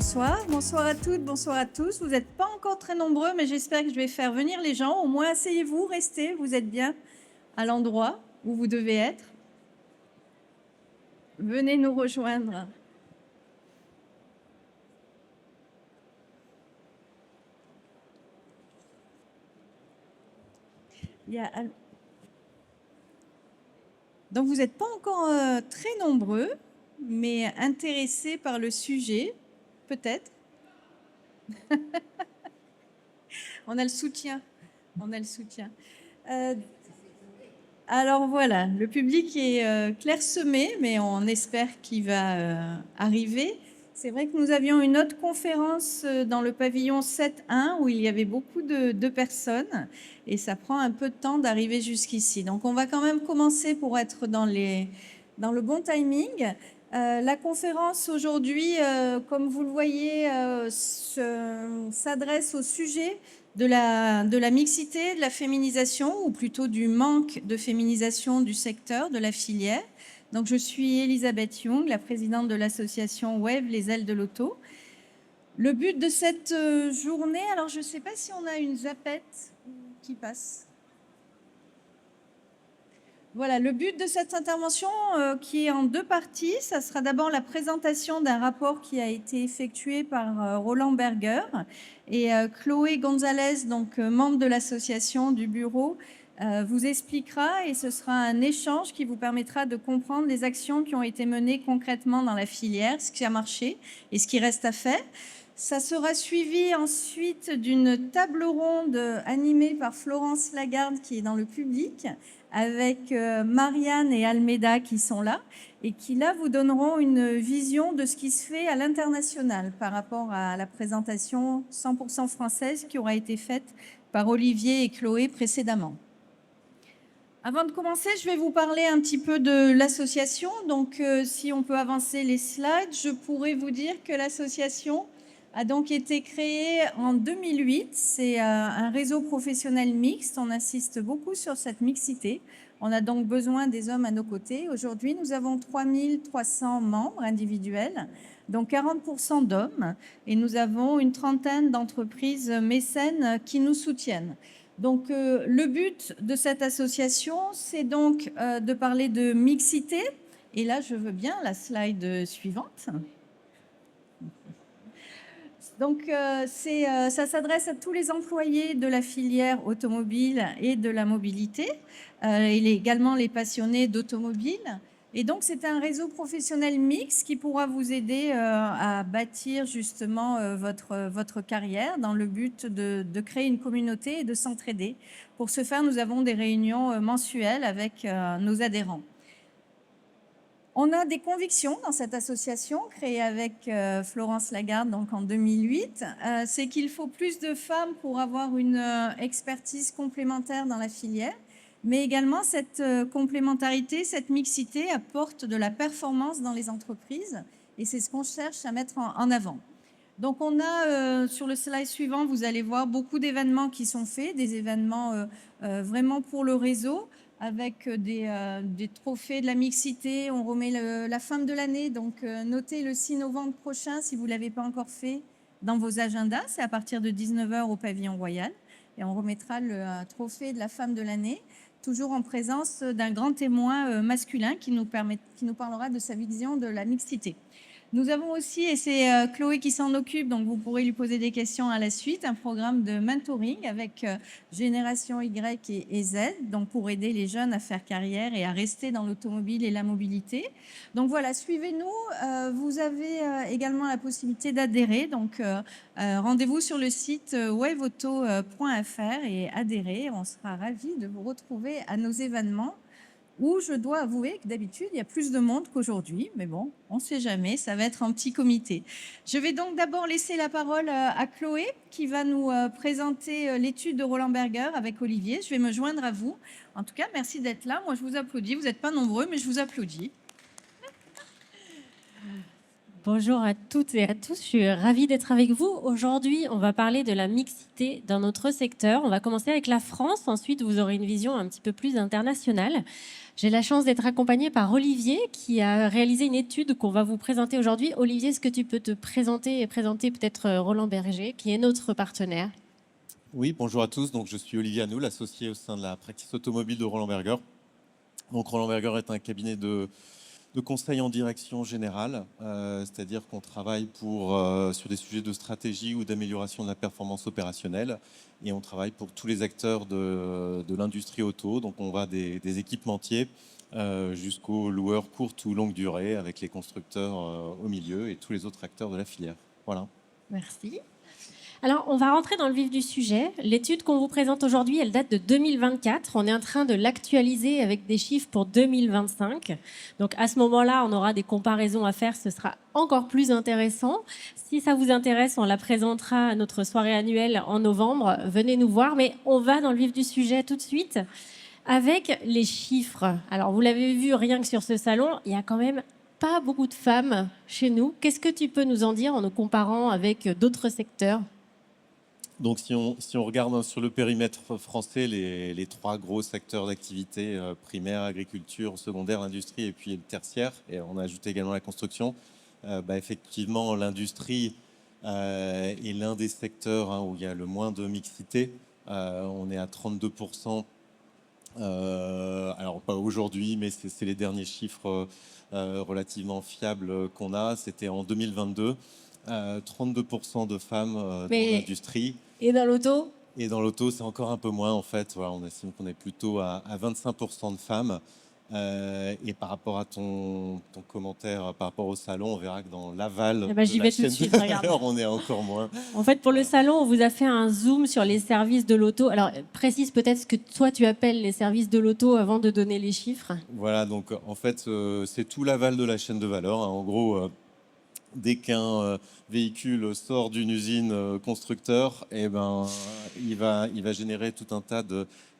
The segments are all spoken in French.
bonsoir. Bonsoir à toutes, bonsoir à tous. Vous n'êtes pas encore très nombreux, mais j'espère que je vais faire venir les gens. Au moins, asseyez-vous, restez, vous êtes bien à l'endroit où vous devez être. Venez nous rejoindre. Donc, vous n'êtes pas encore très nombreux, mais intéressés par le sujet, peut-être. On a le soutien. On a le soutien. Alors voilà, le public est clairsemé, mais on espère qu'il va arriver. C'est vrai que nous avions une autre conférence dans le pavillon 7.1 où il y avait beaucoup de personnes et ça prend un peu de temps d'arriver jusqu'ici. Donc on va quand même commencer pour être dans le bon timing. La conférence aujourd'hui, comme vous le voyez, s'adresse au sujet de la mixité, de la féminisation, ou plutôt du manque de féminisation du secteur, de la filière. Donc, je suis Elisabeth Young, la présidente de l'association WEV, les ailes de l'auto. Le but de cette journée, alors je ne sais pas si on a une zapette qui passe. Voilà, le but de cette intervention qui est en deux parties, ça sera d'abord la présentation d'un rapport qui a été effectué par Roland Berger et Chloé Gonzalez, donc membre de l'association du bureau, vous expliquera et ce sera un échange qui vous permettra de comprendre les actions qui ont été menées concrètement dans la filière, ce qui a marché et ce qui reste à faire. Ça sera suivi ensuite d'une table ronde animée par Florence Lagarde qui est dans le public avec Marianne et Almeida qui sont là et qui là vous donneront une vision de ce qui se fait à l'international par rapport à la présentation 100% française qui aura été faite par Olivier et Chloé précédemment. Avant de commencer, je vais vous parler un petit peu de l'association. Donc si on peut avancer les slides, je pourrais vous dire que l'association a donc été créée en 2008. C'est un réseau professionnel mixte. On insiste beaucoup sur cette mixité. On a donc besoin des hommes à nos côtés. Aujourd'hui, nous avons 3300 membres individuels, donc 40% d'hommes. Et nous avons une trentaine d'entreprises mécènes qui nous soutiennent. Donc, le but de cette association, c'est donc de parler de mixité. Et là, je veux bien la slide suivante. Donc, ça s'adresse à tous les employés de la filière automobile et de la mobilité, et également les passionnés d'automobile. Et donc, c'est un réseau professionnel mixte qui pourra vous aider à bâtir justement votre carrière dans le but de créer une communauté et de s'entraider. Pour ce faire, nous avons des réunions mensuelles avec nos adhérents. On a des convictions dans cette association créée avec Florence Lagarde donc en 2008. C'est qu'il faut plus de femmes pour avoir une expertise complémentaire dans la filière, mais également cette complémentarité, cette mixité apporte de la performance dans les entreprises et c'est ce qu'on cherche à mettre en avant. Donc on a sur le slide suivant, vous allez voir beaucoup d'événements qui sont faits, des événements vraiment pour le réseau, avec des trophées de la mixité. On remet la femme de l'année, donc notez le 6 novembre prochain si vous ne l'avez pas encore fait dans vos agendas. C'est à partir de 19h au pavillon royal. Et on remettra le trophée de la femme de l'année, toujours en présence d'un grand témoin masculin qui nous parlera de sa vision de la mixité. Nous avons aussi, et c'est Chloé qui s'en occupe, donc vous pourrez lui poser des questions à la suite, un programme de mentoring avec Génération Y et Z, donc pour aider les jeunes à faire carrière et à rester dans l'automobile et la mobilité. Donc voilà, suivez-nous. Vous avez également la possibilité d'adhérer. Donc rendez-vous sur le site wevoto.fr et adhérez. On sera ravis de vous retrouver à nos événements, où je dois avouer que d'habitude, il y a plus de monde qu'aujourd'hui. Mais bon, on ne sait jamais, ça va être en petit comité. Je vais donc d'abord laisser la parole à Chloé, qui va nous présenter l'étude de Roland Berger avec Olivier. Je vais me joindre à vous. En tout cas, merci d'être là. Moi, je vous applaudis. Vous n'êtes pas nombreux, mais je vous applaudis. Bonjour à toutes et à tous, je suis ravie d'être avec vous. Aujourd'hui, on va parler de la mixité dans notre secteur. On va commencer avec la France, ensuite vous aurez une vision un petit peu plus internationale. J'ai la chance d'être accompagnée par Olivier qui a réalisé une étude qu'on va vous présenter aujourd'hui. Olivier, est-ce que tu peux te présenter et présenter peut-être Roland Berger, qui est notre partenaire? Oui, bonjour à tous. Donc, je suis Olivier Anoul, associé au sein de la practice automobile de Roland Berger. Donc, Roland Berger est un cabinet de conseil en direction générale, c'est-à-dire qu'on travaille sur des sujets de stratégie ou d'amélioration de la performance opérationnelle. Et on travaille pour tous les acteurs de l'industrie auto. Donc, on va des équipementiers jusqu'aux loueurs courtes ou longue durée, avec les constructeurs au milieu et tous les autres acteurs de la filière. Voilà. Merci. Alors, on va rentrer dans le vif du sujet. L'étude qu'on vous présente aujourd'hui, elle date de 2024. On est en train de l'actualiser avec des chiffres pour 2025. Donc, à ce moment-là, on aura des comparaisons à faire. Ce sera encore plus intéressant. Si ça vous intéresse, on la présentera à notre soirée annuelle en novembre. Venez nous voir. Mais on va dans le vif du sujet tout de suite avec les chiffres. Alors, vous l'avez vu, rien que sur ce salon, il y a quand même pas beaucoup de femmes chez nous. Qu'est-ce que tu peux nous en dire en nous comparant avec d'autres secteurs ? Donc, si on regarde sur le périmètre français, les trois gros secteurs d'activité, primaire, agriculture, secondaire, l'industrie et puis le tertiaire, et on a ajouté également la construction, effectivement, l'industrie est l'un des secteurs où il y a le moins de mixité. On est à 32%. Alors, pas aujourd'hui, mais c'est les derniers chiffres relativement fiables qu'on a. C'était en 2022. 32% de femmes dans l'industrie. Et dans l'auto ? Et dans l'auto, c'est encore un peu moins en fait. Voilà, on estime qu'on est plutôt à 25% de femmes. Et par rapport à ton commentaire, par rapport au salon, on verra que dans l'aval j'y vais tout de suite, regarde. on est encore moins. En fait, pour le salon, on vous a fait un zoom sur les services de l'auto. Alors, précise peut-être ce que toi, tu appelles les services de l'auto avant de donner les chiffres. Voilà, donc en fait, c'est tout l'aval de la chaîne de valeur. Hein. En gros, dès qu'un véhicule sort d'une usine constructeur, il va générer tout un tas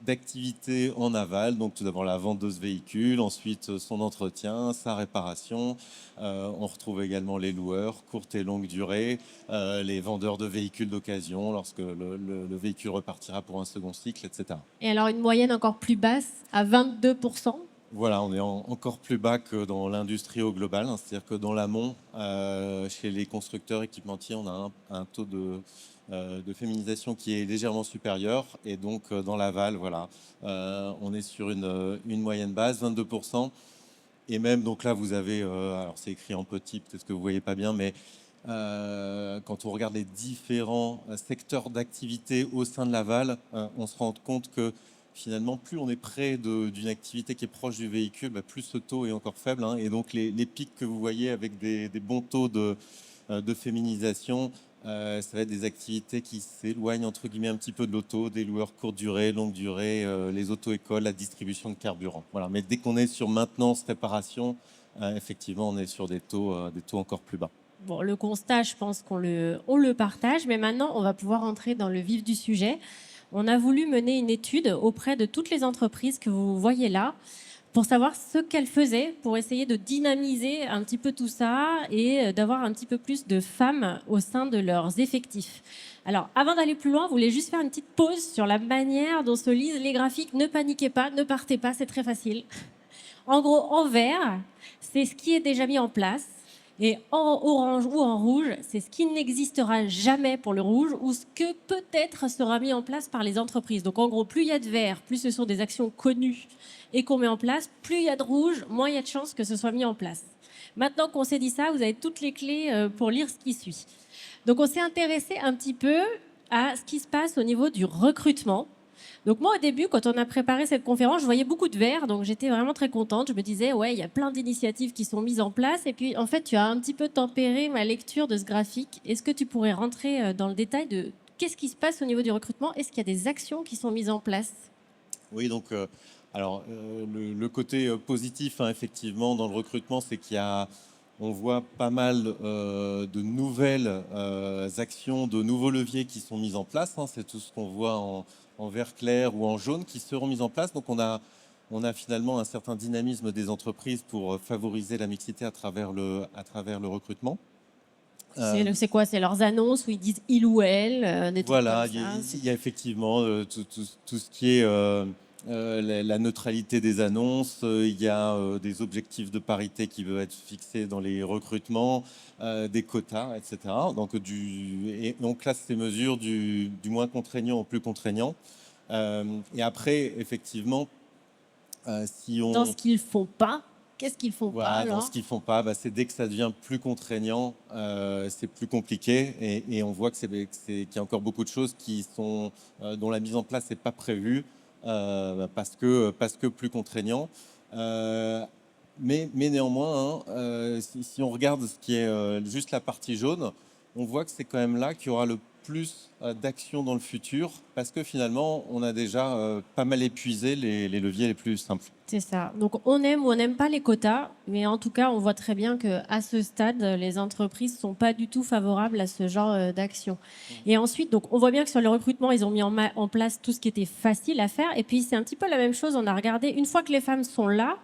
d'activités en aval. Donc tout d'abord la vente de ce véhicule, ensuite son entretien, sa réparation. On retrouve également les loueurs, courte et longue durée, les vendeurs de véhicules d'occasion lorsque le véhicule repartira pour un second cycle, etc. Et alors une moyenne encore plus basse, à 22%. Voilà, on est encore plus bas que dans l'industrie au global. Hein. C'est-à-dire que dans l'amont, chez les constructeurs équipementiers, on a un taux de féminisation qui est légèrement supérieur. Et donc, dans l'aval, voilà, on est sur une moyenne basse, 22%. Et même, donc là, vous avez, alors c'est écrit en petit, peut-être que vous ne voyez pas bien, mais quand on regarde les différents secteurs d'activité au sein de l'aval, on se rend compte que finalement, plus on est près d'une activité qui est proche du véhicule, plus ce taux est encore faible. Hein. Et donc, les pics que vous voyez avec des bons taux de féminisation, ça va être des activités qui s'éloignent, entre guillemets, un petit peu de l'auto, des loueurs courte durée, longue durée, les auto-écoles, la distribution de carburant. Voilà. Mais dès qu'on est sur maintenance, réparation, effectivement, on est sur des taux encore plus bas. Bon, le constat, je pense qu'on le partage. Mais maintenant, on va pouvoir entrer dans le vif du sujet. On a voulu mener une étude auprès de toutes les entreprises que vous voyez là pour savoir ce qu'elles faisaient pour essayer de dynamiser un petit peu tout ça et d'avoir un petit peu plus de femmes au sein de leurs effectifs. Alors, avant d'aller plus loin, je voulais juste faire une petite pause sur la manière dont se lisent les graphiques. Ne paniquez pas, ne partez pas, c'est très facile. En gros, en vert, c'est ce qui est déjà mis en place. Et en orange ou en rouge, c'est ce qui n'existera jamais pour le rouge ou ce que peut-être sera mis en place par les entreprises. Donc en gros, plus il y a de vert, plus ce sont des actions connues et qu'on met en place, plus il y a de rouge, moins il y a de chances que ce soit mis en place. Maintenant qu'on s'est dit ça, vous avez toutes les clés pour lire ce qui suit. Donc on s'est intéressé un petit peu à ce qui se passe au niveau du recrutement. Donc moi, au début, quand on a préparé cette conférence, je voyais beaucoup de verts, donc j'étais vraiment très contente. Je me disais, ouais, il y a plein d'initiatives qui sont mises en place. Et puis, en fait, tu as un petit peu tempéré ma lecture de ce graphique. Est-ce que tu pourrais rentrer dans le détail de qu'est-ce qui se passe au niveau du recrutement? Est-ce qu'il y a des actions qui sont mises en place? Oui, donc, le côté positif, hein, effectivement, dans le recrutement, c'est on voit pas mal de nouvelles actions, de nouveaux leviers qui sont mis en place. Hein. C'est tout ce qu'on voit en vert clair ou en jaune qui seront mis en place. Donc on a finalement un certain dynamisme des entreprises pour favoriser la mixité à travers le recrutement. C'est quoi? C'est leurs annonces où ils disent il ou elle, des trucs Voilà, comme ça. il y a effectivement tout ce qui est la neutralité des annonces. Il y a des objectifs de parité qui peuvent être fixés dans les recrutements, des quotas, etc. Et on classe ces mesures du moins contraignant au plus contraignant. Et après, effectivement, si Dans on... ce qu'ils font pas, qu'est-ce qu'ils font pas Voilà, dans alors? ce qu'ils font pas, c'est dès que ça devient plus contraignant, c'est plus compliqué et on voit qu'il y a encore beaucoup de choses qui sont, dont la mise en place n'est pas prévue parce que plus contraignant. Mais néanmoins, hein, si on regarde ce qui est juste la partie jaune, on voit que c'est quand même là qu'il y aura le plus d'actions dans le futur parce que finalement, on a déjà pas mal épuisé les leviers les plus simples. C'est ça. Donc on aime ou on n'aime pas les quotas, mais en tout cas, on voit très bien qu'à ce stade, les entreprises sont pas du tout favorables à ce genre d'action. Et ensuite, donc on voit bien que sur le recrutement, ils ont mis en place tout ce qui était facile à faire. Et puis c'est un petit peu la même chose. On a regardé une fois que les femmes sont là,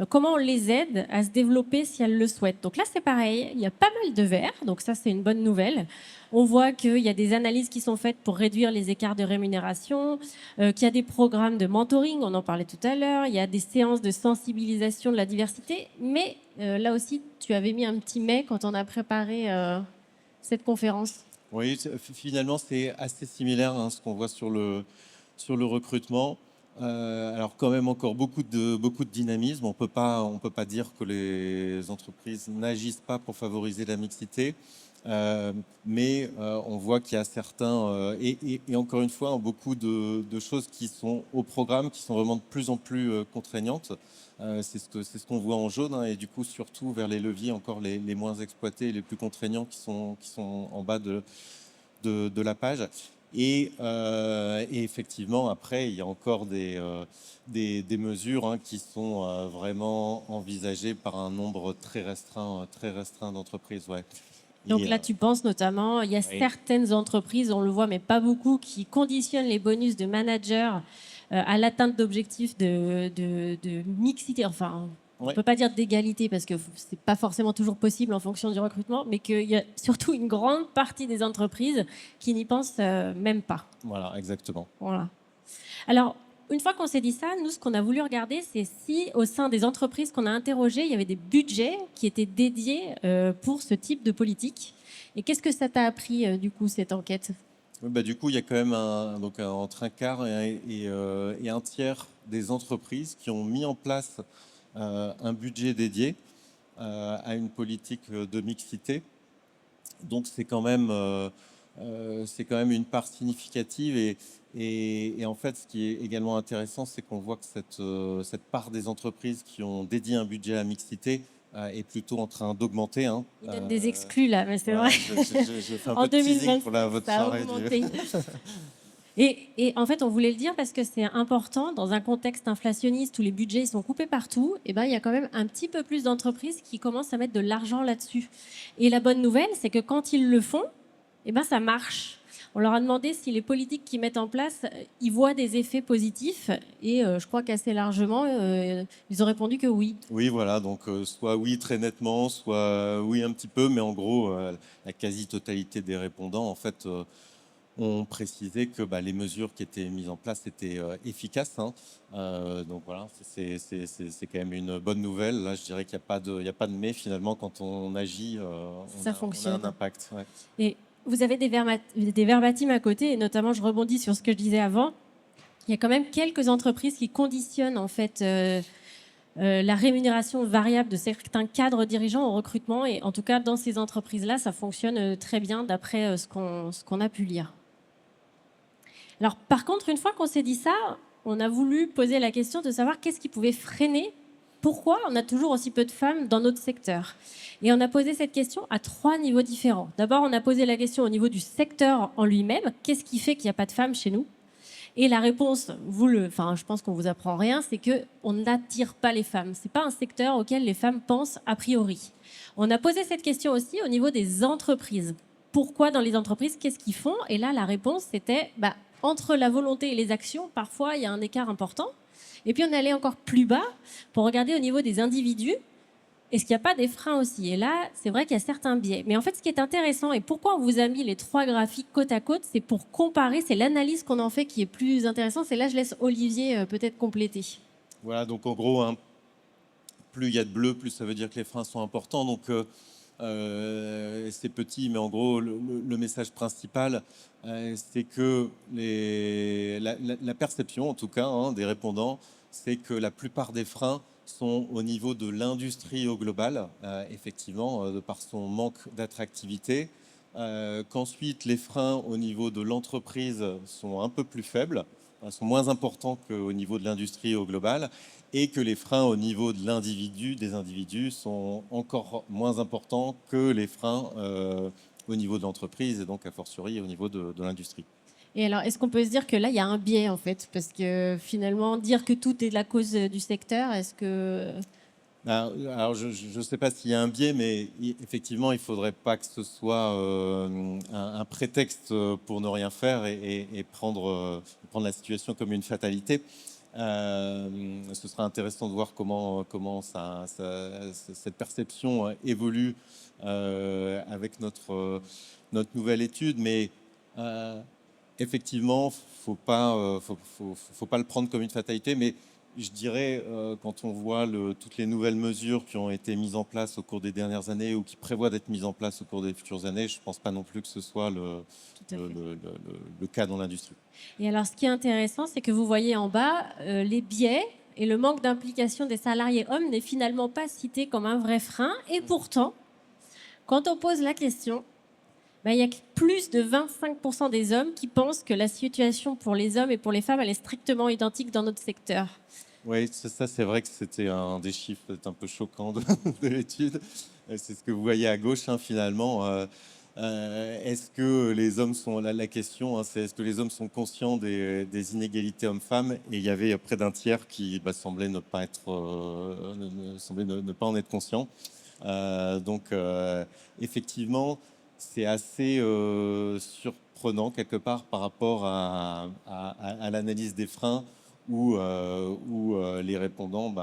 comment on les aide à se développer si elles le souhaitent. Donc là, c'est pareil, il y a pas mal de verts, donc ça, c'est une bonne nouvelle. On voit qu'il y a des analyses qui sont faites pour réduire les écarts de rémunération, qu'il y a des programmes de mentoring, on en parlait tout à l'heure, il y a des séances de sensibilisation de la diversité, mais là aussi, tu avais mis un petit mais quand on a préparé cette conférence. Oui, finalement, c'est assez similaire à ce qu'on voit sur le recrutement. Alors quand même encore beaucoup de dynamisme. On peut pas dire que les entreprises n'agissent pas pour favoriser la mixité, mais on voit qu'il y a certains et encore une fois beaucoup de choses qui sont au programme qui sont vraiment de plus en plus contraignantes. C'est ce qu'on voit en jaune, hein, et du coup surtout vers les leviers encore les moins exploités, les plus contraignants qui sont en bas de la page. Et effectivement, après, il y a encore des mesures, hein, qui sont vraiment envisagées par un nombre très restreint d'entreprises. Ouais. Donc Et, là, tu penses notamment, il y a oui. certaines entreprises, on le voit, mais pas beaucoup, qui conditionnent les bonus de manager à l'atteinte d'objectifs de mixité. Enfin, on ne Ouais. peut pas dire d'égalité parce que c'est pas forcément toujours possible en fonction du recrutement, mais qu'il y a surtout une grande partie des entreprises qui n'y pensent même pas. Voilà, exactement. Voilà. Alors, une fois qu'on s'est dit ça, nous, ce qu'on a voulu regarder, c'est si au sein des entreprises qu'on a interrogées, il y avait des budgets qui étaient dédiés pour ce type de politique. Et qu'est-ce que ça t'a appris, du coup, cette enquête? Oui, du coup, il y a quand même entre un quart et un tiers des entreprises qui ont mis en place un budget dédié à une politique de mixité. Donc c'est quand même une part significative et en fait ce qui est également intéressant, c'est qu'on voit que cette part des entreprises qui ont dédié un budget à la mixité est plutôt en train d'augmenter, hein. Ils donnent des exclus, là, mais c'est Voilà, vrai. je fais un En peu de teasing 2020, pour votre ça a soirée. augmenté. Et en fait, on voulait le dire parce que c'est important, dans un contexte inflationniste où les budgets sont coupés partout, et ben, il y a quand même un petit peu plus d'entreprises qui commencent à mettre de l'argent là-dessus. Et la bonne nouvelle, c'est que quand ils le font, et ben, ça marche. On leur a demandé si les politiques qu'ils mettent en place, ils voient des effets positifs. Et je crois qu'assez largement, ils ont répondu que oui. Oui, voilà, donc soit oui très nettement, soit oui un petit peu, mais en gros, la quasi-totalité des répondants, en fait, ont précisé que les mesures qui étaient mises en place étaient efficaces, hein. Donc voilà, c'est quand même une bonne nouvelle. Là, je dirais qu'il n'y a pas de mais finalement quand on agit, Ça on a fonctionne. un impact. Ouais. Et vous avez des verbatims à côté, et notamment, je rebondis sur ce que je disais avant. Il y a quand même quelques entreprises qui conditionnent en fait la rémunération variable de certains cadres dirigeants au recrutement. Et en tout cas, dans ces entreprises-là, ça fonctionne très bien d'après ce qu'on a pu lire. Alors, par contre, une fois qu'on s'est dit ça, on a voulu poser la question de savoir qu'est-ce qui pouvait freiner. Pourquoi on a toujours aussi peu de femmes dans notre secteur? Et on a posé cette question à 3 niveaux différents. D'abord, on a posé la question au niveau du secteur en lui-même. Qu'est-ce qui fait qu'il n'y a pas de femmes chez nous? Et la réponse, je pense qu'on vous apprend rien, c'est qu'on n'attire pas les femmes. C'est pas un secteur auquel les femmes pensent a priori. On a posé cette question aussi au niveau des entreprises. Pourquoi dans les entreprises? Qu'est-ce qu'ils font? Et là, la réponse, c'était entre la volonté et les actions, parfois, il y a un écart important. Et puis, on est allé encore plus bas pour regarder au niveau des individus. Est-ce qu'il n'y a pas des freins aussi? Et là, c'est vrai qu'il y a certains biais. Mais en fait, ce qui est intéressant, et pourquoi on vous a mis les 3 graphiques côte à côte, c'est pour comparer, c'est l'analyse qu'on en fait qui est plus intéressante. Et là, je laisse Olivier peut-être compléter. Voilà, donc en gros, hein, plus il y a de bleu, plus ça veut dire que les freins sont importants. Donc c'est petit, mais en gros, le message principal, c'est que la perception, en tout cas, hein, des répondants, c'est que la plupart des freins sont au niveau de l'industrie au global, effectivement, de par son manque d'attractivité. Qu'ensuite, les freins au niveau de l'entreprise sont un peu plus faibles, sont moins importants qu'au niveau de l'industrie au global, et que les freins au niveau de l'individu, des individus, sont encore moins importants que les freins au niveau de l'entreprise, et donc a fortiori au niveau de l'industrie. Et alors, est-ce qu'on peut se dire que là, il y a un biais, en fait? Parce que finalement, dire que tout est de la cause du secteur, est-ce que... Alors, je ne sais pas s'il y a un biais, mais effectivement, il ne faudrait pas que ce soit un prétexte pour ne rien faire et prendre la situation comme une fatalité. Ce sera intéressant de voir comment cette perception évolue avec notre nouvelle étude, mais effectivement, faut pas le prendre comme une fatalité, mais je dirais, quand on voit toutes les nouvelles mesures qui ont été mises en place au cours des dernières années ou qui prévoient d'être mises en place au cours des futures années, je ne pense pas non plus que ce soit le cas dans l'industrie. Et alors, ce qui est intéressant, c'est que vous voyez en bas les biais et le manque d'implication des salariés hommes n'est finalement pas cité comme un vrai frein. Et pourtant, quand on pose la question, il y a plus de 25% des hommes qui pensent que la situation pour les hommes et pour les femmes, elle est strictement identique dans notre secteur. Oui, ça c'est vrai que c'était un des chiffres peut-être un peu choquants de l'étude. C'est ce que vous voyez à gauche, hein, finalement. Est-ce que les hommes sont... La question, hein, c'est est-ce que les hommes sont conscients des inégalités hommes-femmes? Et il y avait près d'un tiers qui semblait ne pas en être conscient. Donc, effectivement, c'est assez surprenant quelque part par rapport à l'analyse des freins où les répondants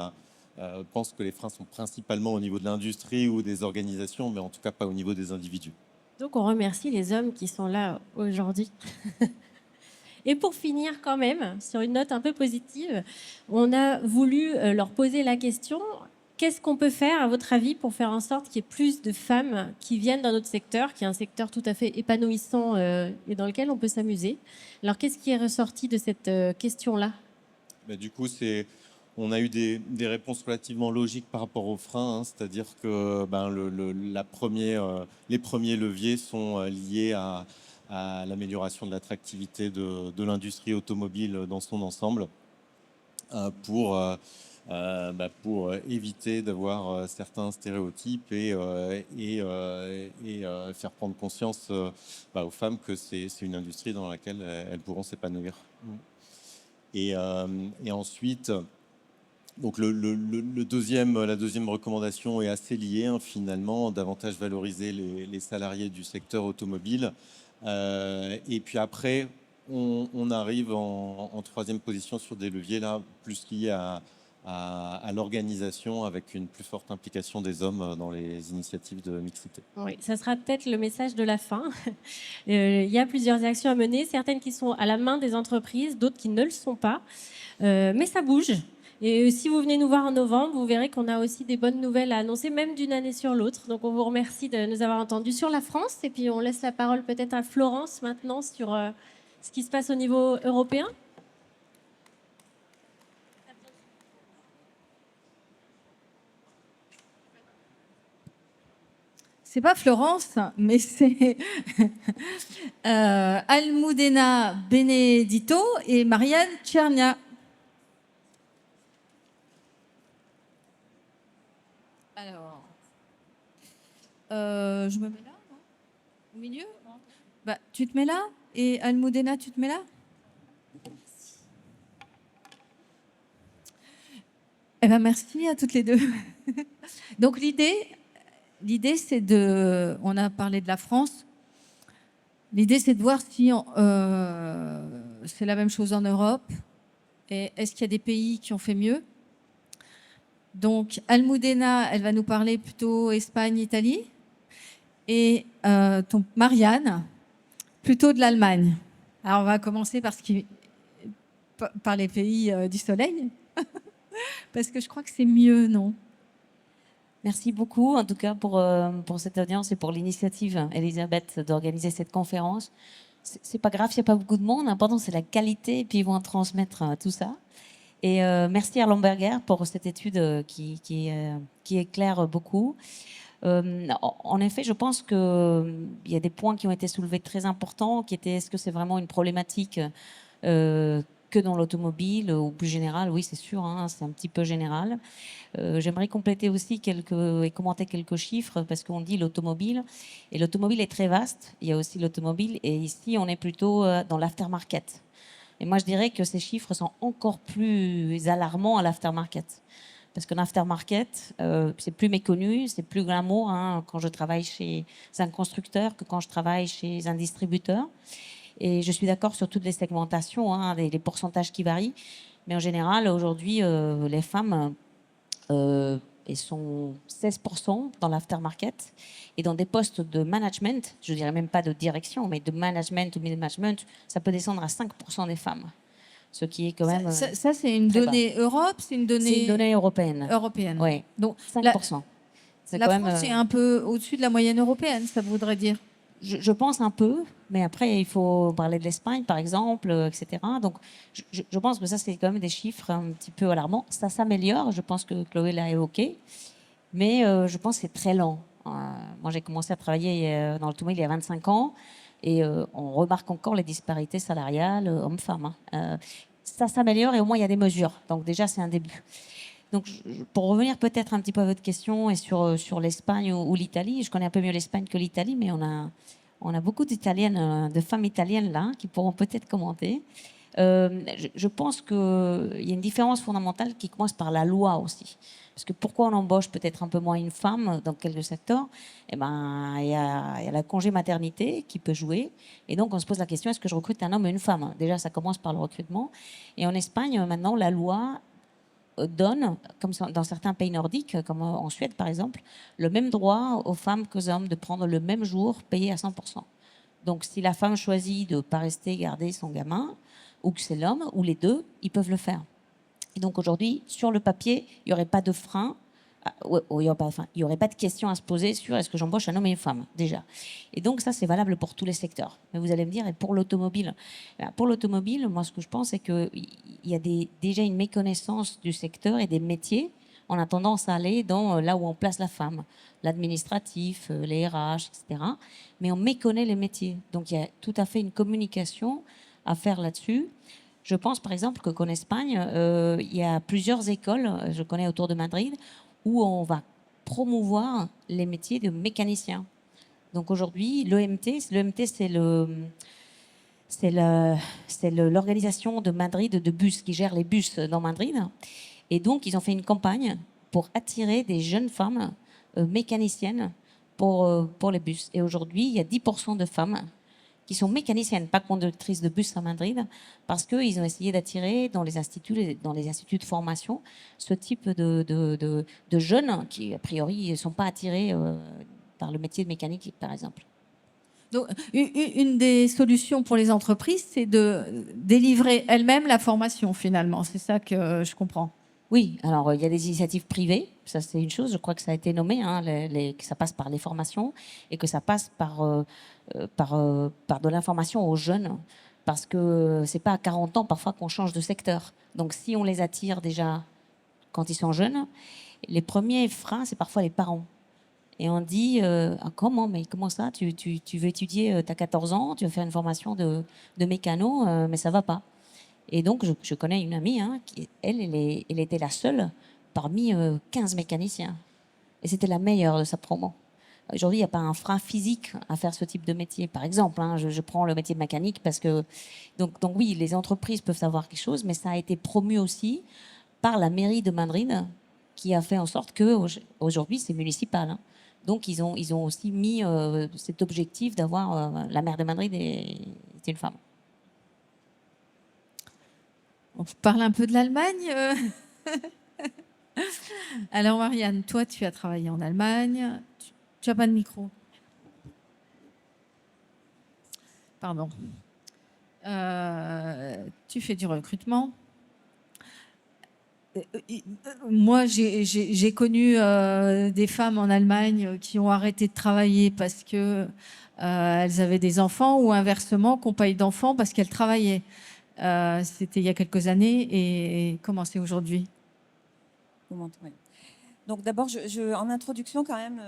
pensent que les freins sont principalement au niveau de l'industrie ou des organisations, mais en tout cas pas au niveau des individus. Donc on remercie les hommes qui sont là aujourd'hui. Et pour finir quand même, sur une note un peu positive, on a voulu leur poser la question: qu'est-ce qu'on peut faire, à votre avis, pour faire en sorte qu'il y ait plus de femmes qui viennent dans notre secteur, qui est un secteur tout à fait épanouissant et dans lequel on peut s'amuser? Alors qu'est-ce qui est ressorti de cette question-là? Du coup, on a eu des réponses relativement logiques par rapport aux freins, hein, c'est-à-dire que les premiers leviers sont liés à l'amélioration de l'attractivité de l'industrie automobile dans son ensemble pour éviter d'avoir certains stéréotypes et faire prendre conscience aux femmes que c'est une industrie dans laquelle elles pourront s'épanouir. Et ensuite, donc la deuxième recommandation est assez liée, hein, finalement, davantage valoriser les salariés du secteur automobile. Et puis après, on arrive en troisième position sur des leviers là plus liés à l'organisation, avec une plus forte implication des hommes dans les initiatives de mixité. Oui, ça sera peut-être le message de la fin. Il y a plusieurs actions à mener, certaines qui sont à la main des entreprises, d'autres qui ne le sont pas. Mais ça bouge. Et si vous venez nous voir en novembre, vous verrez qu'on a aussi des bonnes nouvelles à annoncer, même d'une année sur l'autre. Donc on vous remercie de nous avoir entendus sur la France. Et puis on laisse la parole peut-être à Florence maintenant sur ce qui se passe au niveau européen. C'est pas Florence, mais c'est Almudena Benedito et Marianne Tchernia. Alors, je me mets là, non? Au milieu? Tu te mets là? Et Almudena, tu te mets là? Merci à toutes les deux. Donc l'idée, c'est on a parlé de la France. L'idée, c'est de voir si c'est la même chose en Europe. Et est-ce qu'il y a des pays qui ont fait mieux? Donc, Almudena, elle va nous parler plutôt Espagne, Italie. Et Marianne, plutôt de l'Allemagne. Alors, on va commencer par les pays du soleil, parce que je crois que c'est mieux, non? Merci beaucoup, en tout cas, pour cette audience et pour l'initiative, Elisabeth, d'organiser cette conférence. C'est pas grave, il n'y a pas beaucoup de monde. L'important, c'est la qualité, et puis ils vont transmettre tout ça. Et merci à Lamberger pour cette étude qui éclaire beaucoup. En effet, je pense qu'il y a des points qui ont été soulevés très importants, qui étaient, est-ce que c'est vraiment une problématique que dans l'automobile ou plus général? Oui, c'est sûr, hein, c'est un petit peu général. J'aimerais compléter aussi et commenter quelques chiffres, parce qu'on dit l'automobile, et l'automobile est très vaste. Il y a aussi l'automobile, et ici, on est plutôt dans l'aftermarket. Et moi, je dirais que ces chiffres sont encore plus alarmants à l'aftermarket. Parce qu'en aftermarket, c'est plus méconnu, c'est plus glamour hein, quand je travaille chez un constructeur que quand je travaille chez un distributeur. Et je suis d'accord sur toutes les segmentations, hein, les pourcentages qui varient. Mais en général, aujourd'hui, les femmes, elles sont 16% dans l'aftermarket. Et dans des postes de management, je ne dirais même pas de direction, mais de management ou mid-management, ça peut descendre à 5% des femmes. Ce qui est quand même. Ça c'est une donnée Europe, c'est une donnée européenne. Européenne. Oui, donc 5%. La France est un peu au-dessus de la moyenne européenne, ça voudrait dire. Je pense un peu, mais après, il faut parler de l'Espagne, par exemple, etc. Donc, je pense que ça, c'est quand même des chiffres un petit peu alarmants. Ça s'améliore, je pense que Chloé l'a évoqué, mais je pense que c'est très lent. Moi, j'ai commencé à travailler dans l'automobile il y a 25 ans, et on remarque encore les disparités salariales hommes-femmes. Ça s'améliore, et au moins, il y a des mesures. Donc, déjà, c'est un début. Donc, pour revenir peut-être un petit peu à votre question et sur l'Espagne ou l'Italie, je connais un peu mieux l'Espagne que l'Italie, mais on a beaucoup d'Italiennes, de femmes italiennes là, qui pourront peut-être commenter. Je pense qu'il y a une différence fondamentale qui commence par la loi aussi. Parce que pourquoi on embauche peut-être un peu moins une femme dans quelques secteurs? Eh ben, il y a la congé maternité qui peut jouer. Et donc, on se pose la question, est-ce que je recrute un homme ou une femme? Déjà, ça commence par le recrutement. Et en Espagne, maintenant, la loi donne, comme dans certains pays nordiques, comme en Suède par exemple, le même droit aux femmes qu'aux hommes de prendre le même jour payé à 100%. Donc si la femme choisit de ne pas rester garder son gamin, ou que c'est l'homme, ou les deux, ils peuvent le faire. Et donc aujourd'hui, sur le papier, il n'y aurait pas de frein, il n'y aurait pas de question à se poser sur est-ce que j'embauche un homme et une femme, déjà. Et donc ça, c'est valable pour tous les secteurs. Mais vous allez me dire, et pour l'automobile? Pour l'automobile, moi, ce que je pense, c'est qu'il y a déjà une méconnaissance du secteur et des métiers. On a tendance à aller dans là où on place la femme, l'administratif, les RH, etc. Mais on méconnaît les métiers. Donc il y a tout à fait une communication à faire là-dessus. Je pense par exemple qu'en Espagne, il y a plusieurs écoles, je connais autour de Madrid, où on va promouvoir les métiers de mécanicien. Donc aujourd'hui, l'EMT, c'est l'organisation de Madrid de bus qui gère les bus dans Madrid. Et donc, ils ont fait une campagne pour attirer des jeunes femmes mécaniciennes pour les bus. Et aujourd'hui, il y a 10% de femmes qui sont mécaniciennes, pas conductrices de bus à Madrid, parce qu'ils ont essayé d'attirer dans les instituts de formation ce type de jeunes qui, a priori, ne sont pas attirés par le métier de mécanique, par exemple. Donc, une des solutions pour les entreprises, c'est de délivrer elles-mêmes la formation, finalement. C'est ça que je comprends. Oui, alors il y a des initiatives privées, ça c'est une chose, je crois que ça a été nommé, hein, que ça passe par les formations et que ça passe par de l'information aux jeunes, parce que c'est pas à 40 ans parfois qu'on change de secteur. Donc si on les attire déjà quand ils sont jeunes, les premiers freins, c'est parfois les parents. Et on dit, mais comment ça, tu veux étudier, tu as 14 ans, tu veux faire une formation de mécano, mais ça va pas. Et donc, je connais une amie, hein, elle était la seule parmi 15 mécaniciens. Et c'était la meilleure de sa promo. Aujourd'hui, il n'y a pas un frein physique à faire ce type de métier. Par exemple, hein, je prends le métier de mécanique parce que... Donc oui, les entreprises peuvent savoir quelque chose, mais ça a été promu aussi par la mairie de Madrid, qui a fait en sorte qu'aujourd'hui, c'est municipal. Hein. Donc, ils ont aussi mis cet objectif d'avoir... la maire de Madrid est une femme. On parle un peu de l'Allemagne. Alors Marianne, toi, tu as travaillé en Allemagne. Tu n'as pas de micro. Pardon. Tu fais du recrutement. Moi, j'ai connu des femmes en Allemagne qui ont arrêté de travailler parce que elles avaient des enfants, ou inversement, qui n'ont pas eu d'enfants parce qu'elles travaillaient. C'était il y a quelques années. Et comment c'est aujourd'hui? Donc d'abord, en introduction quand même,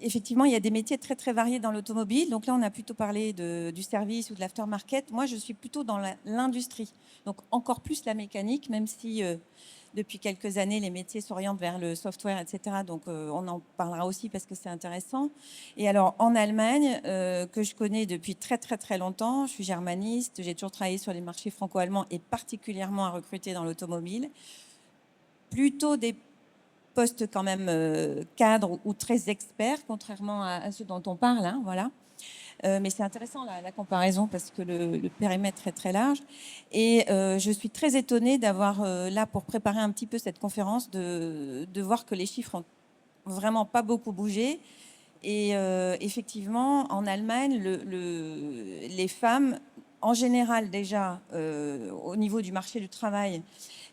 effectivement, il y a des métiers très très variés dans l'automobile. Donc là, on a plutôt parlé du service ou de l'aftermarket. Moi, je suis plutôt dans l'industrie, donc encore plus la mécanique, même si depuis quelques années, les métiers s'orientent vers le software, etc. Donc on en parlera aussi parce que c'est intéressant. Et alors en Allemagne, que je connais depuis très très très longtemps, je suis germaniste, j'ai toujours travaillé sur les marchés franco-allemands et particulièrement à recruter dans l'automobile. Plutôt des postes quand même cadres ou très experts, contrairement à ceux dont on parle. Hein, voilà. Mais c'est intéressant la comparaison parce que le périmètre est très large. Et je suis très étonnée d'avoir là, pour préparer un petit peu cette conférence, de voir que les chiffres ont vraiment pas beaucoup bougé. Et effectivement, en Allemagne, les femmes, en général déjà, au niveau du marché du travail,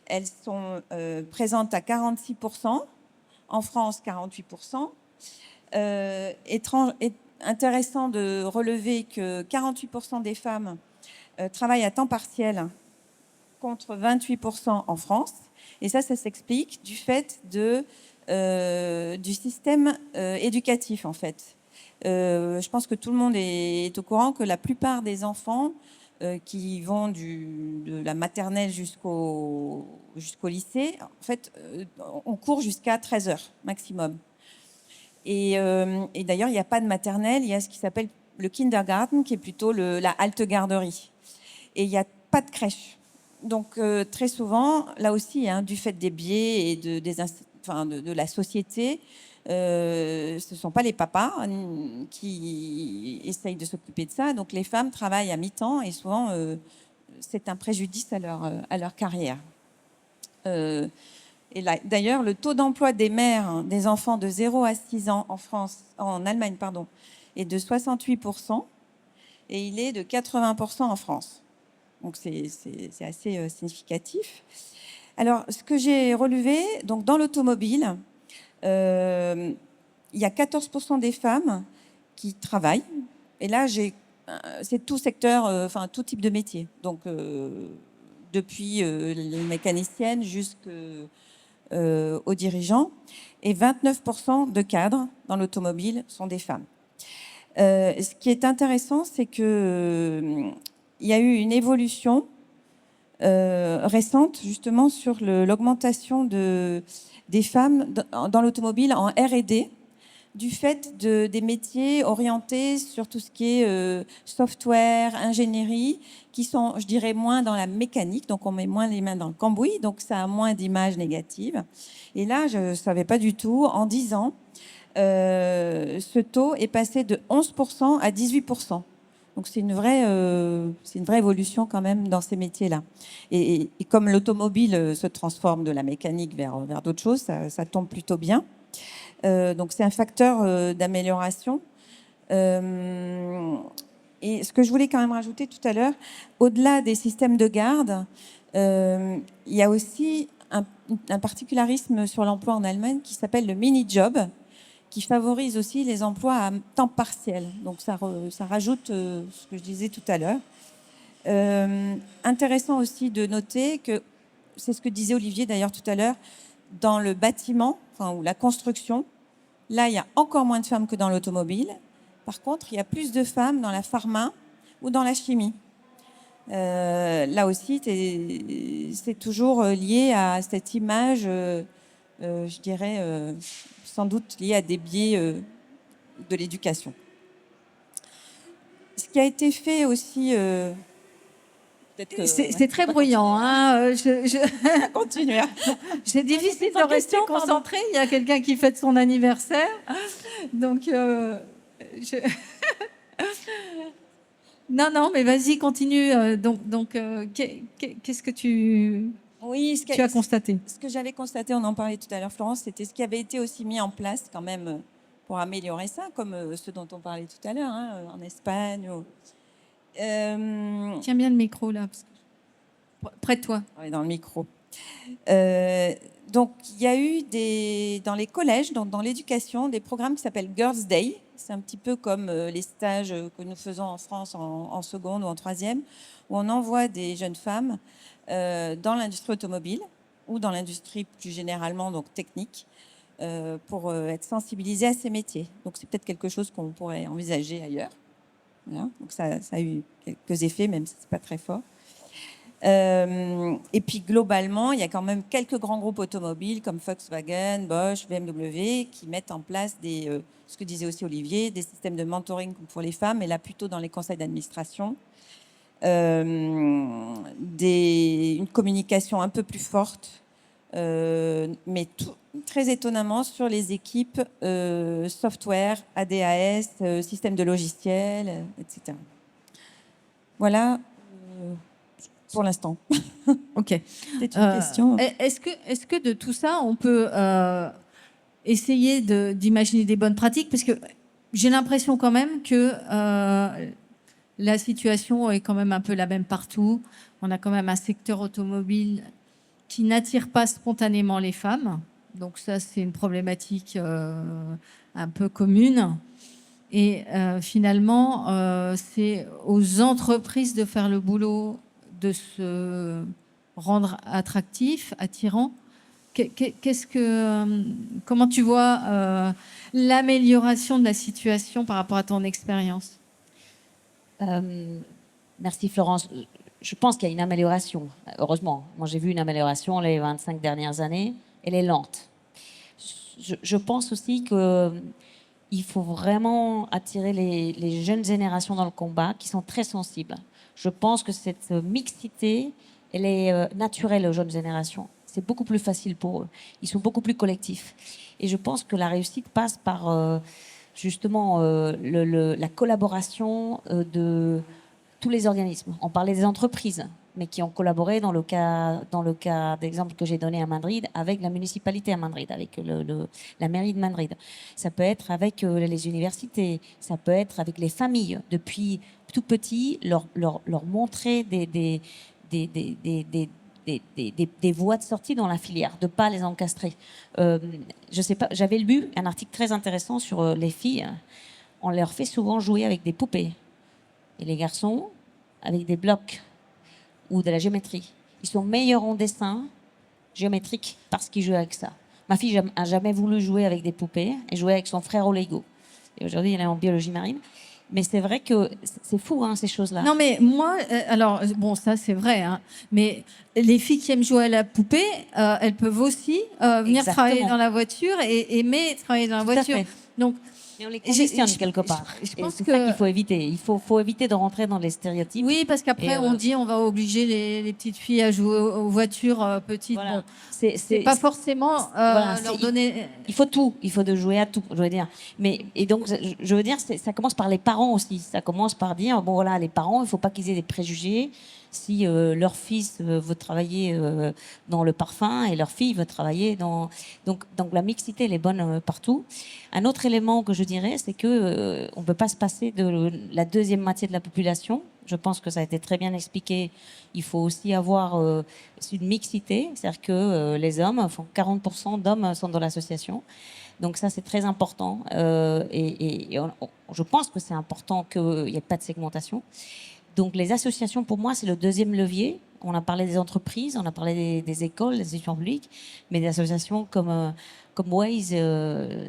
elles sont présentes à 46%, en France 48%. Intéressant de relever que 48% des femmes travaillent à temps partiel contre 28% en France. Et ça s'explique du fait du système éducatif, en fait. Je pense que tout le monde est au courant que la plupart des enfants qui vont de la maternelle jusqu'au lycée, en fait, on court jusqu'à 13 heures maximum. Et d'ailleurs, il n'y a pas de maternelle, il y a ce qui s'appelle le kindergarten, qui est plutôt la halte garderie. Et il n'y a pas de crèche. Donc, très souvent, là aussi, hein, du fait des biais et de la société, ce ne sont pas les papas qui essayent de s'occuper de ça. Donc, les femmes travaillent à mi-temps et souvent, c'est un préjudice à leur carrière. Et d'ailleurs, le taux d'emploi des mères des enfants de 0 à 6 ans en Allemagne, est de 68% et il est de 80% en France. Donc c'est assez significatif. Alors, ce que j'ai relevé, donc dans l'automobile, il y a 14% des femmes qui travaillent. Et là, c'est tout secteur, tout type de métier. Donc, depuis les mécaniciennes aux dirigeants, et 29% de cadres dans l'automobile sont des femmes. Ce qui est intéressant, c'est qu'il y a eu une évolution récente justement sur l'augmentation des femmes dans l'automobile en R&D, du fait des métiers orientés sur tout ce qui est software, ingénierie, qui sont, je dirais, moins dans la mécanique, donc on met moins les mains dans le cambouis, donc ça a moins d'images négatives. Et là, je ne savais pas du tout, en 10 ans, ce taux est passé de 11% à 18%. Donc c'est une vraie évolution quand même dans ces métiers-là. Et comme l'automobile se transforme de la mécanique vers d'autres choses, ça tombe plutôt bien. Donc c'est un facteur d'amélioration. Et ce que je voulais quand même rajouter tout à l'heure, au-delà des systèmes de garde, il y a aussi un particularisme sur l'emploi en Allemagne qui s'appelle le mini-job, qui favorise aussi les emplois à temps partiel. Donc ça rajoute ce que je disais tout à l'heure. Intéressant aussi de noter que, c'est ce que disait Olivier d'ailleurs tout à l'heure, dans le bâtiment, ou la construction, là, il y a encore moins de femmes que dans l'automobile. Par contre, il y a plus de femmes dans la pharma ou dans la chimie. Là aussi, c'est toujours lié à cette image, je dirais, sans doute liée à des biais de l'éducation. Ce qui a été fait aussi... c'est très bruyant. Hein, Continuez. C'est difficile de rester concentré. Il y a quelqu'un qui fête son anniversaire. Donc, non, mais vas-y, continue. Donc qu'est-ce que tu... Oui, tu as constaté? ce que j'avais constaté, on en parlait tout à l'heure, Florence, c'était ce qui avait été aussi mis en place quand même pour améliorer ça, comme ce dont on parlait tout à l'heure, hein, en Espagne. Tiens bien le micro là, près de toi. Ouais, dans le micro. Donc, il y a eu dans les collèges, dans l'éducation, des programmes qui s'appellent Girls' Day. C'est un petit peu comme les stages que nous faisons en France en seconde ou en troisième, où on envoie des jeunes femmes dans l'industrie automobile ou dans l'industrie plus généralement donc technique pour être sensibilisées à ces métiers. Donc, c'est peut-être quelque chose qu'on pourrait envisager ailleurs. Voilà. Donc, ça a eu quelques effets, même si ce n'est pas très fort. Et puis globalement, il y a quand même quelques grands groupes automobiles comme Volkswagen, Bosch, BMW qui mettent en place ce que disait aussi Olivier, des systèmes de mentoring pour les femmes, et là plutôt dans les conseils d'administration, une communication un peu plus forte, mais très étonnamment sur les équipes software, ADAS, système de logiciels, etc. Voilà. Pour l'instant. Ok. C'est une question. Est-ce que de tout ça, on peut essayer d'imaginer des bonnes pratiques? Parce que j'ai l'impression quand même que la situation est quand même un peu la même partout. On a quand même un secteur automobile qui n'attire pas spontanément les femmes. Donc ça, c'est une problématique un peu commune. Et finalement, c'est aux entreprises de faire le boulot, de se rendre attractif, attirant. Comment tu vois l'amélioration de la situation par rapport à ton expérience? Merci Florence. Je pense qu'il y a une amélioration, heureusement. Moi, j'ai vu une amélioration les 25 dernières années. Elle est lente. Je pense aussi qu'il faut vraiment attirer les jeunes générations dans le combat qui sont très sensibles. Je pense que cette mixité, elle est naturelle aux jeunes générations. C'est beaucoup plus facile pour eux. Ils sont beaucoup plus collectifs. Et je pense que la réussite passe par justement la collaboration de tous les organismes. On parlait des entreprises, mais qui ont collaboré dans le cas d'exemple que j'ai donné à Madrid, avec la municipalité à Madrid, avec la mairie de Madrid. Ça peut être avec les universités, ça peut être avec les familles. Depuis tout petit, leur montrer des voies de sortie dans la filière, de ne pas les encastrer. Je sais pas, j'avais lu un article très intéressant sur les filles. On leur fait souvent jouer avec des poupées. Et les garçons, avec des blocs ou de la géométrie. Ils sont meilleurs en dessin géométrique parce qu'ils jouent avec ça. Ma fille n'a jamais voulu jouer avec des poupées et jouer avec son frère au Lego. Et aujourd'hui, elle est en biologie marine. Mais c'est vrai que c'est fou, hein, ces choses-là. Non, mais moi, alors, bon, ça, c'est vrai, hein, mais les filles qui aiment jouer à la poupée, elles peuvent aussi venir Exactement. travailler dans la voiture et aimer travailler dans la Tout à voiture. fait. Donc, Et on les conditionne quelque part. je Et pense c'est que ça qu'il faut éviter. Il faut éviter de rentrer dans les stéréotypes. oui, parce qu'après, Et, on dit on va obliger les petites filles à jouer aux voitures petites. Voilà. Bon, c'est pas forcément voilà, leur donner. Il faut tout, il faut de jouer à tout, je veux dire. Et donc, je veux dire, ça commence par les parents aussi. Ça commence par dire, bon voilà, les parents, il ne faut pas qu'ils aient des préjugés. Si leur fils veut travailler dans le parfum et leur fille veut travailler dans... Donc la mixité, elle est bonne partout. Un autre élément que je dirais, c'est que on ne peut pas se passer de la deuxième moitié de la population. Je pense que ça a été très bien expliqué. Il faut aussi avoir une mixité, c'est-à-dire que les hommes, 40% d'hommes sont dans l'association. Donc ça, c'est très important. Je pense que c'est important qu'il n'y ait pas de segmentation. Donc les associations, pour moi, c'est le deuxième levier. On a parlé des entreprises, on a parlé des écoles, des institutions publiques, mais des associations comme Waze,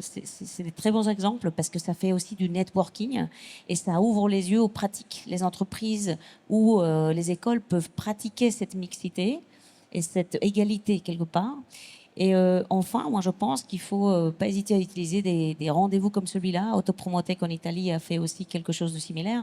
c'est des très bons exemples parce que ça fait aussi du networking et ça ouvre les yeux aux pratiques. Les entreprises ou les écoles peuvent pratiquer cette mixité et cette égalité quelque part. Et enfin, moi je pense qu'il ne faut pas hésiter à utiliser des rendez-vous comme celui-là. Autopromotech en Italie a fait aussi quelque chose de similaire.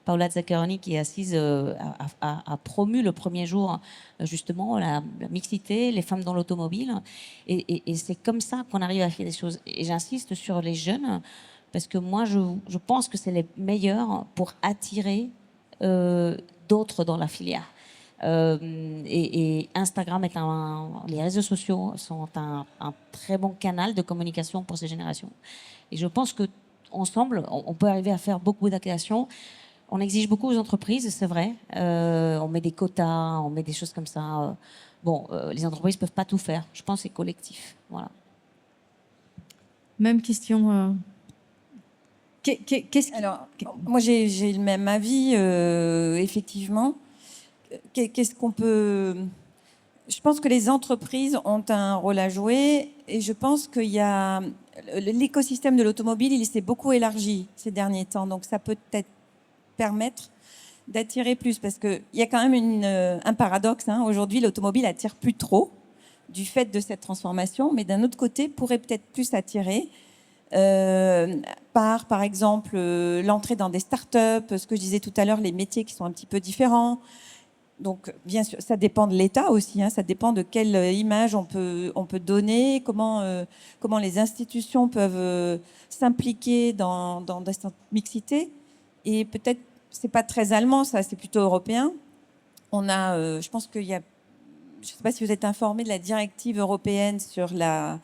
Paola Zaccaroni, qui est assise, a promu le premier jour justement la mixité, les femmes dans l'automobile. Et c'est comme ça qu'on arrive à faire des choses. Et j'insiste sur les jeunes, parce que moi, je pense que c'est les meilleurs pour attirer d'autres dans la filière. Et Instagram les réseaux sociaux sont un très bon canal de communication pour ces générations. Et je pense que ensemble, on peut arriver à faire beaucoup d'actions. On exige beaucoup aux entreprises, c'est vrai. On met des quotas, on met des choses comme ça. Les entreprises peuvent pas tout faire. Je pense que c'est collectif. Voilà. Même question. Alors, moi, j'ai le même avis, effectivement. Qu'est-ce qu'on peut... Je pense que les entreprises ont un rôle à jouer et je pense qu'il y a... L'écosystème de l'automobile, il s'est beaucoup élargi ces derniers temps. Donc, ça peut peut-être permettre d'attirer plus parce qu'il y a quand même un paradoxe. Hein. Aujourd'hui, l'automobile attire plus trop du fait de cette transformation, mais d'un autre côté, pourrait peut-être plus attirer par exemple, l'entrée dans des startups, ce que je disais tout à l'heure, les métiers qui sont un petit peu différents. Donc, bien sûr, ça dépend de l'État aussi. Hein, ça dépend de quelle image on peut donner, comment les institutions peuvent s'impliquer dans cette mixité. Et peut-être, c'est pas très allemand, ça, c'est plutôt européen. On a, je pense qu'il y a, je ne sais pas si vous êtes informé de la directive européenne sur la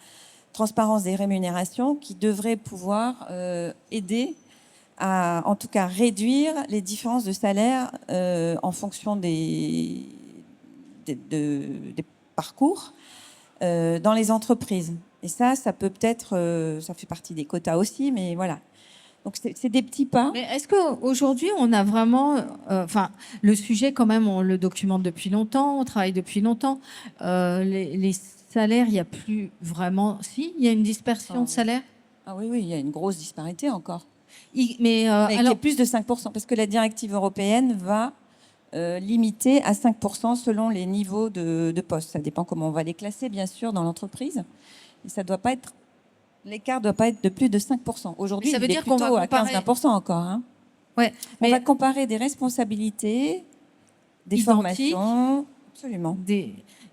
transparence des rémunérations qui devrait pouvoir aider à, en tout cas, réduire les différences de salaire en fonction des parcours dans les entreprises. Et ça peut-être, ça fait partie des quotas aussi, mais voilà. Donc, c'est des petits pas. Mais est-ce qu'aujourd'hui, on a vraiment... le sujet, quand même, on le documente depuis longtemps, on travaille depuis longtemps. Les salaires, il n'y a plus vraiment... Si, il y a une dispersion de salaire. Ah oui, il y a une grosse disparité encore. Mais alors, qui est plus de 5%, parce que la directive européenne va limiter à 5% selon les niveaux de poste. Ça dépend comment on va les classer, bien sûr, dans l'entreprise. Et ça doit pas être... L'écart ne doit pas être de plus de 5%. Aujourd'hui, il est plutôt à 15-20% encore. Hein. Ouais, on va comparer des responsabilités, des formations. Absolument.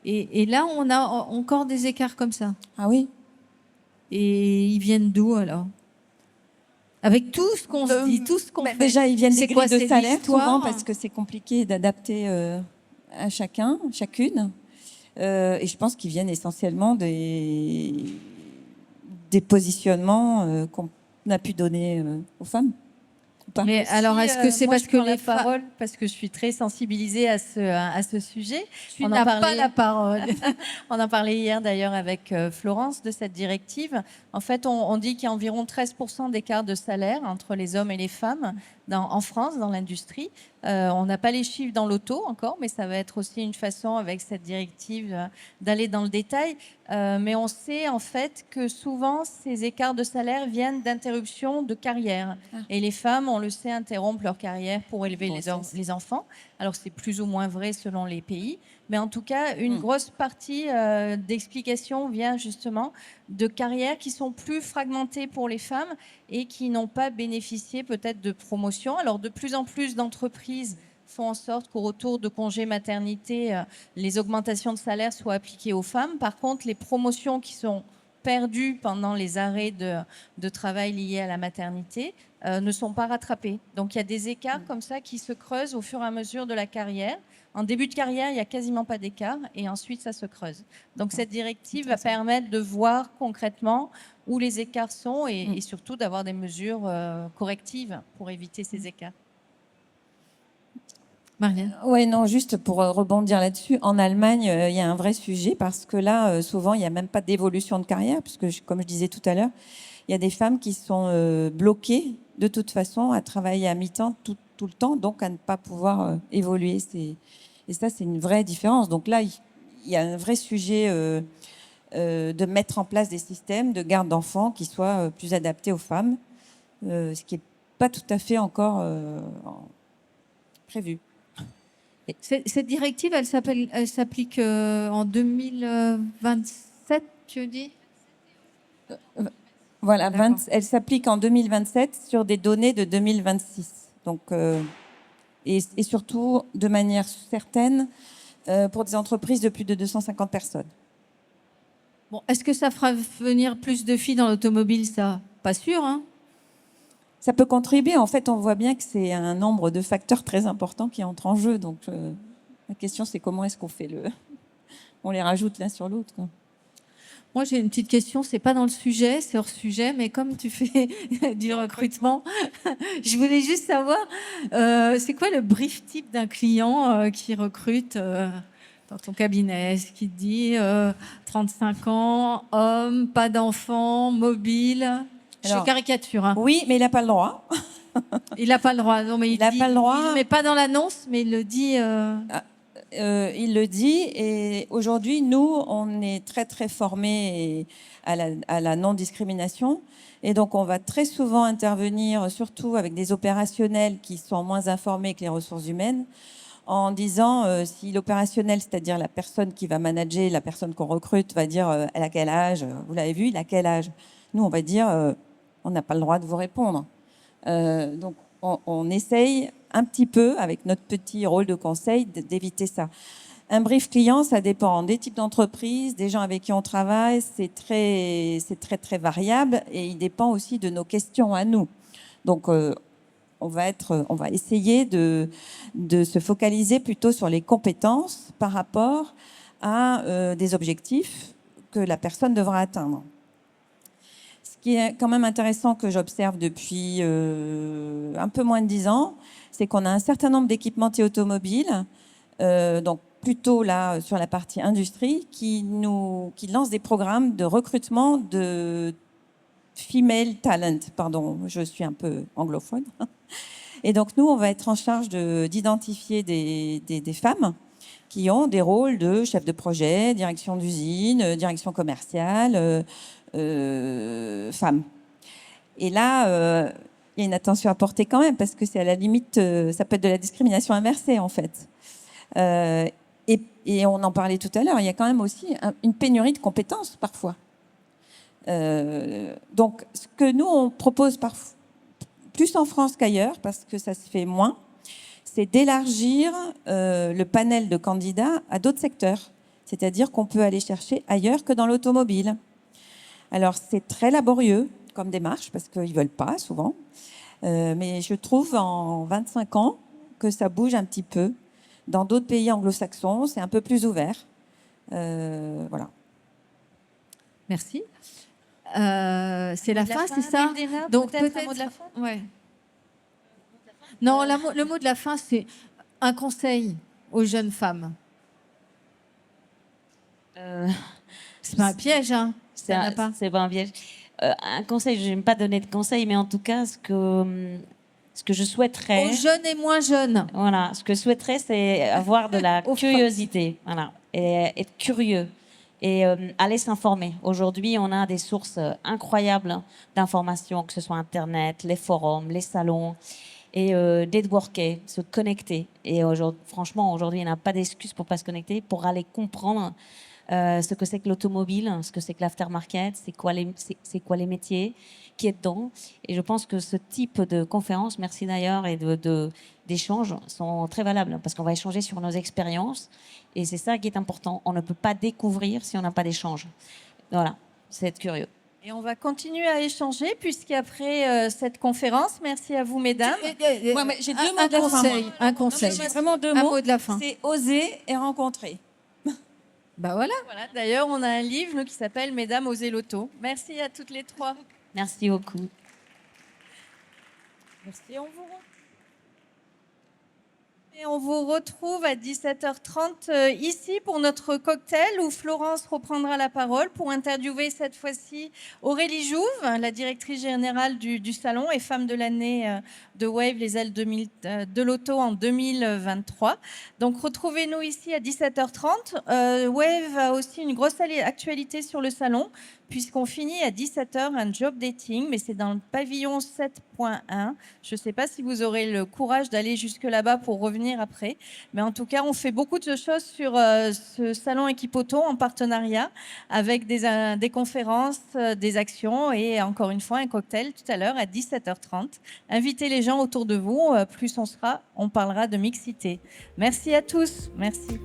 Et là, on a encore des écarts comme ça. Ah oui. Et ils viennent d'où alors? Avec tout ce qu'on se dit, tout ce qu'on fait. Déjà, ils viennent des grilles de salaire souvent parce que c'est compliqué d'adapter à chacune. Et je pense qu'ils viennent essentiellement des positionnements qu'on a pu donner aux femmes. Mais alors, est-ce que c'est parce que les paroles, parce que je suis très sensibilisée à ce sujet. On n'a pas la parole. On en parlait hier d'ailleurs avec Florence de cette directive. En fait, on dit qu'il y a environ 13% d'écart de salaire entre les hommes et les femmes en France, dans l'industrie. On n'a pas les chiffres dans l'auto encore, mais ça va être aussi une façon avec cette directive d'aller dans le détail. Mais on sait en fait que souvent ces écarts de salaire viennent d'interruptions de carrière. Et les femmes, on le sait, interrompent leur carrière pour élever les enfants. Alors c'est plus ou moins vrai selon les pays. Mais en tout cas, une grosse partie d'explication vient justement de carrières qui sont plus fragmentées pour les femmes et qui n'ont pas bénéficié peut-être de promotion. Alors de plus en plus d'entreprises font en sorte qu'au retour de congé maternité, les augmentations de salaire soient appliquées aux femmes. Par contre, les promotions qui sont perdues pendant les arrêts de travail liés à la maternité ne sont pas rattrapées. Donc il y a des écarts comme ça qui se creusent au fur et à mesure de la carrière. En début de carrière, il n'y a quasiment pas d'écart et ensuite ça se creuse. Donc cette directive va permettre de voir concrètement où les écarts sont et surtout d'avoir des mesures correctives pour éviter ces écarts. Marianne. Oui, non, juste pour rebondir là-dessus, en Allemagne, il y a un vrai sujet parce que là, souvent, il n'y a même pas d'évolution de carrière, puisque, comme je disais tout à l'heure, il y a des femmes qui sont bloquées de toute façon à travailler à mi-temps tout le temps, donc à ne pas pouvoir évoluer. Et ça, c'est une vraie différence. Donc là, il y a un vrai sujet de mettre en place des systèmes de garde d'enfants qui soient plus adaptés aux femmes, ce qui n'est pas tout à fait encore prévu. Cette directive, elle s'applique en 2027, tu dis? Voilà, elle s'applique en 2027 sur des données de 2026. Donc, et surtout, de manière certaine, pour des entreprises de plus de 250 personnes. Bon, est-ce que ça fera venir plus de filles dans l'automobile, ça? Pas sûr, hein? Ça peut contribuer. En fait, on voit bien que c'est un nombre de facteurs très importants qui entrent en jeu. Donc, La question, c'est comment est-ce qu'on fait on les rajoute l'un sur l'autre, quoi. Moi, j'ai une petite question. C'est pas dans le sujet, c'est hors sujet, mais comme tu fais du recrutement, je voulais juste savoir, c'est quoi le brief type d'un client qui recrute dans ton cabinet? Ce qui te dit 35 ans, homme, pas d'enfant, mobile. Alors, Je caricature. Hein. Oui, mais il n'a pas le droit. Il n'a pas le droit. Non, mais Il n'a pas le droit. Il le met pas dans l'annonce, mais il le dit. Il le dit, et aujourd'hui, nous, on est très, très formés à la non-discrimination. Et donc, on va très souvent intervenir, surtout avec des opérationnels qui sont moins informés que les ressources humaines, en disant si l'opérationnel, c'est-à-dire la personne qui va manager, la personne qu'on recrute, va dire elle a quel âge, vous l'avez vu, il a quel âge. Nous, on va dire on n'a pas le droit de vous répondre. Donc, on essaye un petit peu, avec notre petit rôle de conseil, d'éviter ça. Un brief client, ça dépend des types d'entreprises, des gens avec qui on travaille, c'est très, très variable, et il dépend aussi de nos questions à nous. Donc, on va essayer de se focaliser plutôt sur les compétences par rapport à des objectifs que la personne devra atteindre. Ce qui est quand même intéressant, que j'observe depuis un peu moins de 10 ans, c'est qu'on a un certain nombre d'équipementiers automobiles, donc plutôt là sur la partie industrie, qui lancent des programmes de recrutement de female talent. Pardon, je suis un peu anglophone. Et donc nous, on va être en charge d'identifier des femmes qui ont des rôles de chef de projet, direction d'usine, direction commerciale, femmes. Et là, il y a une attention à porter quand même, parce que c'est à la limite, ça peut être de la discrimination inversée en fait. Et on en parlait tout à l'heure, il y a quand même aussi une pénurie de compétences parfois. Donc, ce que nous, on propose plus en France qu'ailleurs, parce que ça se fait moins, c'est d'élargir le panel de candidats à d'autres secteurs. C'est-à-dire qu'on peut aller chercher ailleurs que dans l'automobile. Alors, c'est très laborieux comme démarche, parce qu'ils ne veulent pas souvent. Mais je trouve en 25 ans que ça bouge un petit peu. Dans d'autres pays anglo-saxons, c'est un peu plus ouvert. Voilà. Merci. C'est la fin, c'est ça? Donc peut-être un mot de la fin. Ouais. Non, le mot de la fin, c'est un conseil aux jeunes femmes. C'est pas un piège, hein? C'est pas un piège. Un conseil, je n'aime pas donner de conseils, mais en tout cas, ce que je souhaiterais... Aux jeunes et moins jeunes. Voilà, ce que je souhaiterais, c'est avoir de la curiosité, voilà, et être curieux, et aller s'informer. Aujourd'hui, on a des sources incroyables d'informations, que ce soit Internet, les forums, les salons, et networker, se connecter. Et franchement, aujourd'hui, il n'y a pas d'excuse pour ne pas se connecter, pour aller comprendre ce que c'est que l'automobile, ce que c'est que l'aftermarket, c'est quoi les métiers, qui est dedans. Et je pense que ce type de conférences, merci d'ailleurs, et d'échanges sont très valables, parce qu'on va échanger sur nos expériences, et c'est ça qui est important. On ne peut pas découvrir si on n'a pas d'échange. Voilà, c'est être curieux. Et on va continuer à échanger, puisqu'après cette conférence, merci à vous, mesdames. Ouais, j'ai deux mots de la fin. Un conseil. J'ai vraiment deux Un mots. mot de la fin. C'est oser et rencontrer. Bah voilà. D'ailleurs, on a un livre nous, qui s'appelle Mesdames, osez l'auto. Merci à toutes les trois. Merci beaucoup. Merci, on vous retrouve à 17h30 ici pour notre cocktail où Florence reprendra la parole pour interviewer cette fois-ci Aurélie Jouve, la directrice générale du salon et femme de l'année de Wave, les ailes de l'auto en 2023. Donc retrouvez-nous ici à 17h30. Wave a aussi une grosse actualité sur le salon, puisqu'on finit à 17h un job dating, mais c'est dans le pavillon 7.1. Je ne sais pas si vous aurez le courage d'aller jusque là-bas pour revenir après. Mais en tout cas, on fait beaucoup de choses sur ce salon Equipoto en partenariat avec des conférences, des actions et encore une fois un cocktail tout à l'heure à 17h30. Invitez les gens autour de vous. Plus on parlera de mixité. Merci à tous. Merci.